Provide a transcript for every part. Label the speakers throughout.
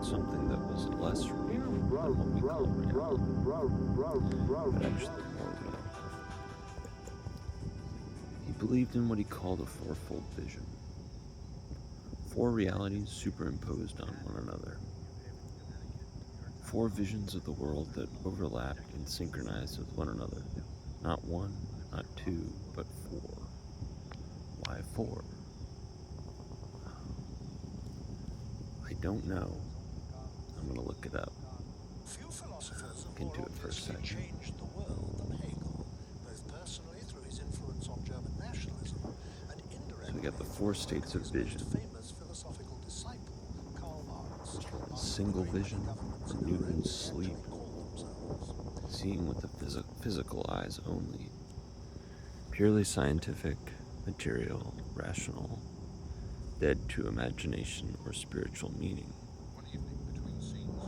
Speaker 1: something that was less real than what we call reality, but actually more real. He believed in what he called a fourfold vision. 4 realities superimposed on one another. 4 visions of the world that overlapped and synchronized with one another. Not 1, not 2, but 4. Why 4? I don't know. I'm going to look it up.
Speaker 2: Few philosophers have
Speaker 1: Look
Speaker 2: more
Speaker 1: into it for a
Speaker 2: obviously
Speaker 1: second.
Speaker 2: changed the world than Hegel, both personally through his influence on German nationalism and indirectly
Speaker 1: So we got the 4 states of
Speaker 2: his
Speaker 1: vision.
Speaker 2: most famous philosophical disciple, Karl Marx.
Speaker 1: Single vision, or Newton's sleep,
Speaker 2: Themselves.
Speaker 1: seeing with the physical eyes only, purely scientific, material, rational, dead to imagination or spiritual meaning.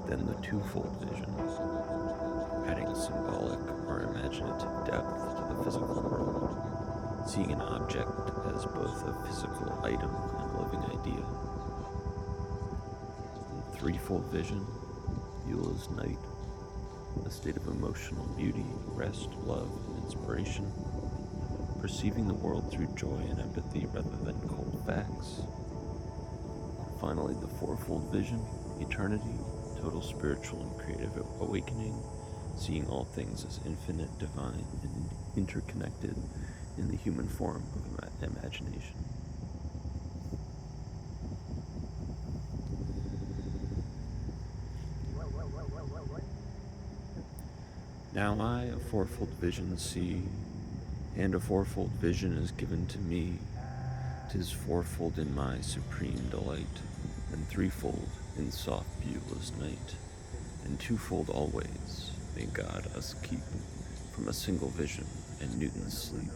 Speaker 1: Then the twofold vision, adding symbolic or imaginative depth to the physical world, seeing an object as both a physical item and living idea. And threefold vision, Beulah's night, a state of emotional beauty, rest, love, and inspiration, perceiving the world through joy and empathy rather than cold facts. And finally, the fourfold vision, eternity, total spiritual and creative awakening, seeing all things as infinite, divine, and interconnected in the human form of imagination. Now I, a fourfold vision, see, and a fourfold vision is given to me. 'Tis fourfold in my supreme delight, and threefold in soft Beulah's night, and twofold always may God us keep from a single vision and Newton's sleep.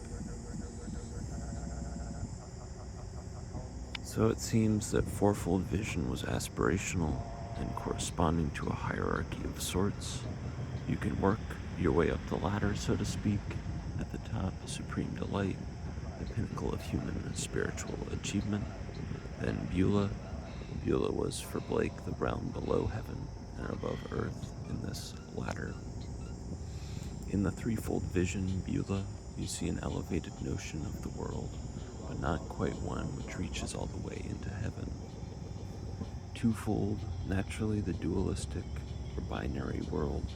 Speaker 1: So it seems that fourfold vision was aspirational and corresponding to a hierarchy of sorts. You can work your way up the ladder, so to speak. At the top, supreme delight, the pinnacle of human and spiritual achievement. Then Beulah. Beulah was for Blake the realm below heaven and above earth in this ladder. In the threefold vision, Beulah, you see an elevated notion of the world, but not quite one which reaches all the way into heaven. Twofold, naturally the dualistic or binary world,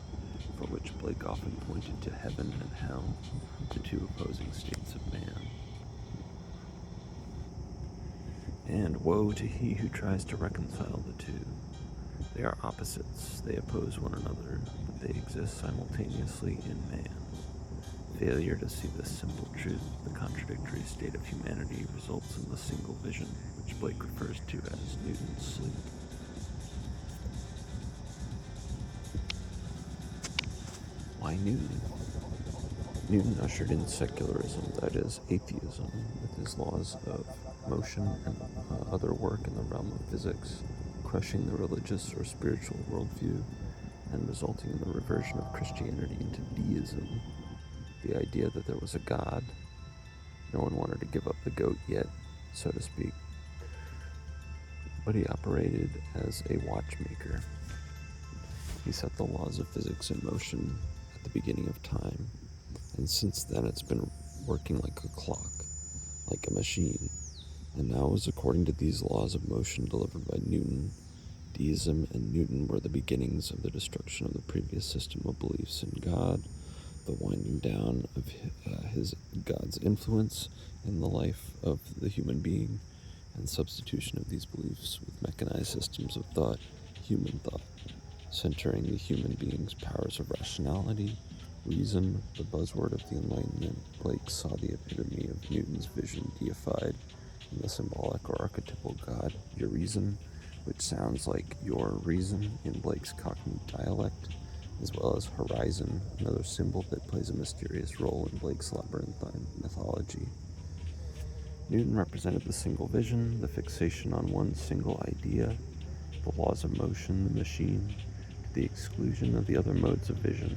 Speaker 1: for which Blake often pointed to heaven and hell, the two opposing states of man. And woe to he who tries to reconcile the two. They are opposites, they oppose one another, but they exist simultaneously in man. Failure to see this simple truth, the contradictory state of humanity, results in the single vision, which Blake refers to as Newton's sleep. Why Newton? Newton ushered in secularism, that is, atheism, with his laws of motion and other work in the realm of physics, crushing the religious or spiritual worldview and resulting in the reversion of Christianity into deism, the idea that there was a God. No one wanted to give up the goat yet, so to speak, but he operated as a watchmaker. He set the laws of physics in motion at the beginning of time, and since then it's been working like a clock, like a machine. And now, as according to these laws of motion delivered by Newton, deism and Newton were the beginnings of the destruction of the previous system of beliefs in God, the winding down of his God's influence in the life of the human being, and substitution of these beliefs with mechanized systems of thought, human thought, centering the human being's powers of rationality, reason, the buzzword of the Enlightenment. Blake saw the epitome of Newton's vision deified in the symbolic or archetypal god, your reason, which sounds like your reason in Blake's Cockney dialect, as well as horizon, another symbol that plays a mysterious role in Blake's labyrinthine mythology. Newton represented the single vision, the fixation on one single idea, the laws of motion, the machine, to the exclusion of the other modes of vision.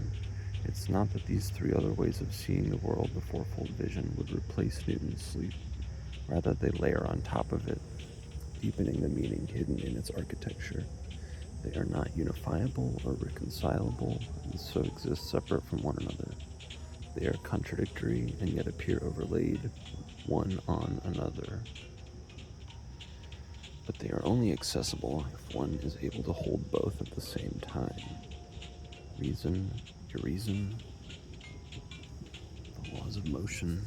Speaker 1: It's not that these 3 other ways of seeing the world, the fourfold vision, would replace Newton's sleep. Rather, they layer on top of it, deepening the meaning hidden in its architecture. They are not unifiable or reconcilable, and so exist separate from one another. They are contradictory and yet appear overlaid one on another. But they are only accessible if one is able to hold both at the same time. Reason, irreason, the laws of motion,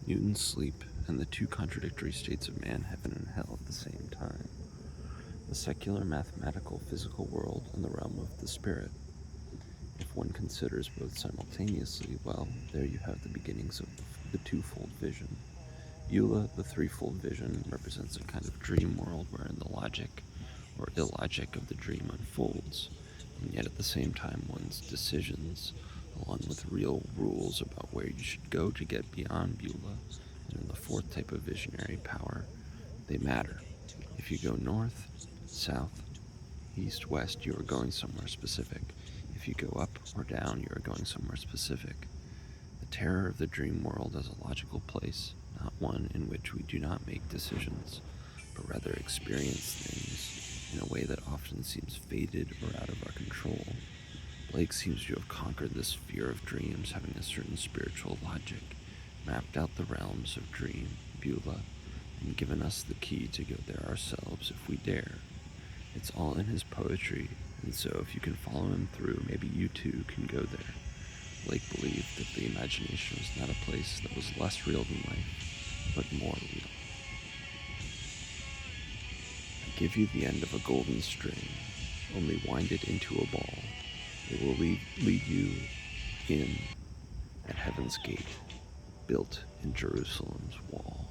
Speaker 1: Newton's sleep, and the two contradictory states of man, heaven, and hell at the same time. The secular, mathematical, physical world and the realm of the spirit. If one considers both simultaneously, well, there you have the beginnings of the twofold vision. Beulah, the threefold vision, represents a kind of dream world wherein the logic or illogic of the dream unfolds, and yet at the same time one's decisions, along with real rules about where you should go to get beyond Beulah, and in the fourth type of visionary power, they matter. If you go north, south, east, west, you are going somewhere specific. If you go up or down, you are going somewhere specific. The terror of the dream world as a logical place, not one in which we do not make decisions, but rather experience things in a way that often seems fated or out of our control. Blake seems to have conquered this fear of dreams, having a certain spiritual logic, mapped out the realms of dream, Beulah, and given us the key to go there ourselves if we dare. It's all in his poetry, and so if you can follow him through, maybe you too can go there. Blake believed that the imagination was not a place that was less real than life, but more real. I give you the end of a golden string, only wind it into a ball. It will lead you in at heaven's gate, built in Jerusalem's wall.